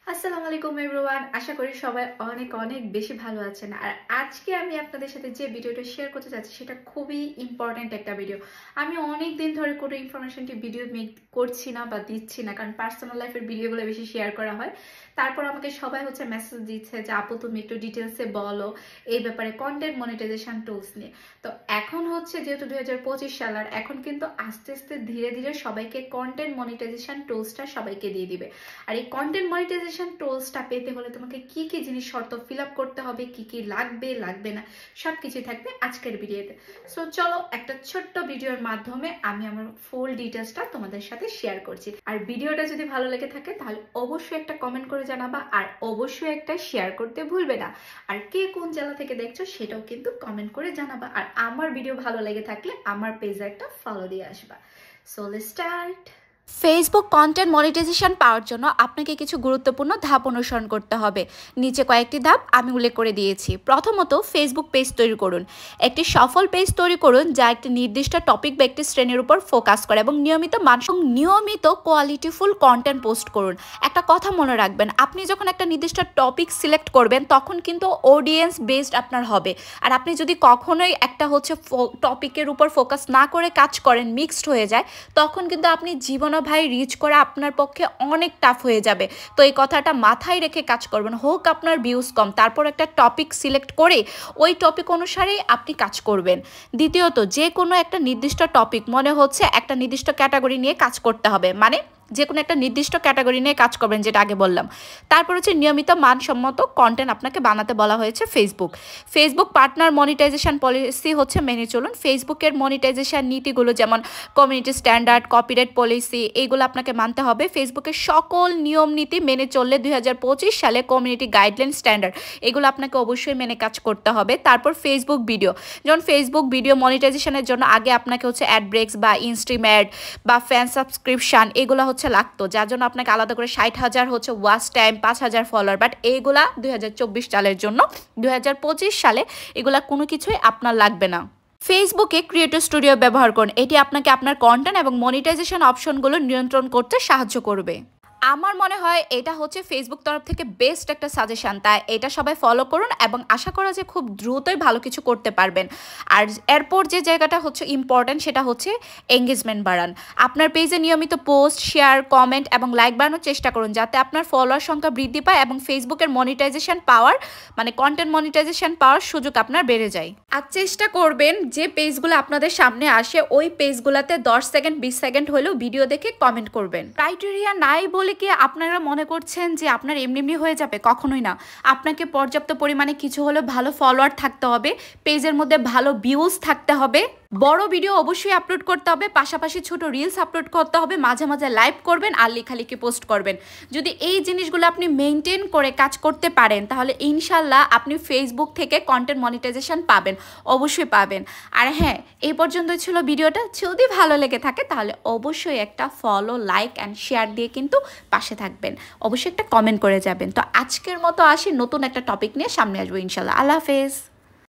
আসসালামু আলাইকুম এভরিওয়ান, আশা করি সবাই অনেক অনেক বেশি ভালো আছেন। আর আজকে আমি আপনাদের সাথে যে ভিডিওটা শেয়ার করতে যাচ্ছি সেটা খুবই ইম্পর্টেন্ট একটা ভিডিও। আমি অনেক দিন ধরে কোনো ইনফরমেশনটি ভিডিও মেক করছি না বা দিচ্ছি না, কারণ পার্সোনাল লাইফের ভিডিওগুলো বেশি শেয়ার করা হয়। তারপর আমাকে সবাই মেসেজ দিচ্ছে যে আপু তুমি একটু ডিটেলসে বলো এই ব্যাপারে কন্টেন্ট মনিটাইজেশন টুলস নিয়ে। তো এখন যেহেতু 2025 সাল, আর এখন কিন্তু আস্তে আস্তে ধীরে ধীরে সবাইকে কন্টেন্ট মনিটাইজেশন টুলসটা সবাইকে দিয়ে দিবে। আর এই কন্টেন্ট মনিটাইজেশন টুলসটা পেতে হলে তোমাকে কি কি জিনিস শর্ত ফিল আপ করতে হবে, কি কি লাগবে না, সবকিছুই থাকবে আজকের ভিডিওতে। সো চলো একটা ছোট্ট ভিডিওর মাধ্যমে আমি আমার ফুল ডিটেলসটা তোমাদের সাথে শেয়ার করছি। আর ভিডিওটা যদি ভালো লেগে থাকে তাহলে অবশ্যই একটা কমেন্ট করে জানাবা, আর অবশ্যই একটা শেয়ার করতে ভুলবে না। আর কে কোন জেলা থেকে দেখছো সেটাও কিন্তু কমেন্ট করে জানাবা। আর আমার ভিডিও ভালো লেগে থাকলে আমার পেজে একটা ফলো দিয়ে আসবা। So let's start. Facebook content monetisation পাওয়ার জন্য আপনাকে কিছু গুরুত্বপূর্ণ ধাপ অনুসরণ করতে হবে। নিচে কয়েকটি ধাপ আমি উল্লেখ করে দিয়েছি। প্রথমত, ফেসবুক পেজ তৈরি করুন। একটি সফল পেজ তৈরি করুন যা একটি নির্দিষ্ট টপিক বা একটি শ্রেণীর উপর ফোকাস করে এবং নিয়মিত কোয়ালিটিফুল কন্টেন্ট পোস্ট করুন। একটা কথা মনে রাখবেন, আপনি যখন একটা নির্দিষ্ট টপিক সিলেক্ট করবেন তখন কিন্তু অডিয়েন্স বেসড আপনার হবে। আর আপনি যদি কখনোই একটা টপিকের উপর ফোকাস না করে কাজ করেন, মিক্সড হয়ে যায়, তখন কিন্তু আপনি রিচ করা আপনার পক্ষে অনেক টাফ হয়ে যাবে। তো এই কথাটা মাথায় রেখে কাজ করবেন। হোক আপনার ভিউজ কম, তারপর একটা টপিক সিলেক্ট করে ওই টপিক অনুসারেই আপনি কাজ করবেন। দ্বিতীয়ত, যে কোনো একটা নির্দিষ্ট টপিক, মনে হচ্ছে একটা নির্দিষ্ট ক্যাটাগরি নিয়ে কাজ করতে হবে, মানে যে কোনো একটা নির্দিষ্ট ক্যাটাগরি নিয়ে কাজ করবেন, যেটা আগে বললাম। তারপর নিয়মিত মানসম্মত কন্টেন্ট আপনাকে বানাতে বলা হয়েছে ফেসবুক পার্টনার মনিটাইজেশন পলিসি মেনে চলুন। ফেসবুকের মনিটাইজেশন নীতিগুলো যেমন কমিউনিটি স্ট্যান্ডার্ড, কপিরাইট পলিসি, এইগুলো আপনাকে মানতে হবে। ফেসবুকের সকল নিয়ম নীতি মেনে চললে 2025 সালে কমিউনিটি গাইডলাইন স্ট্যান্ডার্ড, এগুলো আপনাকে অবশ্যই মেনে কাজ করতে হবে। তারপর ফেসবুক ভিডিও, যেমন ফেসবুক ভিডিও মনিটাইজেশনের জন্য আগে আপনাকে অ্যাড ব্রেক্স বা ইনস্ট্রিম অ্যাড বা ফ্যান সাবস্ক্রিপশন এগুলো লাগতো, যার জন্য আপনাকে আলাদা করে 60,000 ওয়াচ টাইম, 5,000 ফলোয়ার। বাট এইগুলা 2024 সালের জন্য। 2025 সালে এগুলা কোনো কিছুই আপনার লাগবে না। ফেসবুকে ক্রিয়েটর স্টুডিও ব্যবহার করুন। এটি আপনাকে আপনার কন্টেন্ট এবং মনিটাইজেশন অপশনগুলো নিয়ন্ত্রণ করতে সাহায্য করবে। আমার মনে হয় এটা ফেসবুক তরফ থেকে বেস্ট একটা সাজেশান, তাই এটা সবাই ফলো করুন এবং আশা করা যে খুব দ্রুতই ভালো কিছু করতে পারবেন। আর এরপর যে জায়গাটা ইম্পর্ট্যান্ট, সেটা এঙ্গেজমেন্ট বাড়ান। আপনার পেজে নিয়মিত পোস্ট, শেয়ার, কমেন্ট এবং লাইক বাড়ানোর চেষ্টা করুন, যাতে আপনার ফলোয়ার সংখ্যা বৃদ্ধি পায় এবং ফেসবুকের মনিটাইজেশন পাওয়ার, মানে কন্টেন্ট মনিটাইজেশন পাওয়ার সুযোগ আপনার বেড়ে যায়। আর চেষ্টা করবেন যে পেজগুলো আপনাদের সামনে আসে ওই পেজগুলোতে 10 সেকেন্ড 20 সেকেন্ড হলেও ভিডিও দেখে কমেন্ট করবেন। ক্রাইটেরিয়া নাই বলে কি আপনারা মনে করছেন যে আপনার এমনি হয়ে যাবে? কখনোই না। আপনাকে পর্যাপ্ত পরিমাণে কিছু হলেও ভালো ফলোয়ার থাকতে হবে, পেজের মধ্যে ভালো ভিউজ থাকতে হবে, বড় ভিডিও অবশ্যই আপলোড করতে হবে, পাশাপাশি ছোট রিলস আপলোড করতে হবে, মাঝে মাঝে লাইভ করবেন আর লেখালেখি পোস্ট করবেন। যদি এই জিনিসগুলো আপনি মেনটেন করে কাজ করতে পারেন তাহলে ইনশাল্লাহ আপনি ফেসবুক থেকে কন্টেন্ট মনিটাইজেশন পাবেন, অবশ্যই পাবেন। আর হ্যাঁ, এই পর্যন্ত ছিল ভিডিওটা। যদি ভালো লেগে থাকে তাহলে অবশ্যই একটা ফলো, লাইক অ্যান্ড শেয়ার দিয়ে কিন্তু পাশে থাকবেন। অবশ্যই একটা কমেন্ট করে যাবেন। তো আজকের মতো আসি, নতুন একটা টপিক নিয়ে সামনে আসবো ইনশাল্লাহ। আল্লাহ হাফেজ।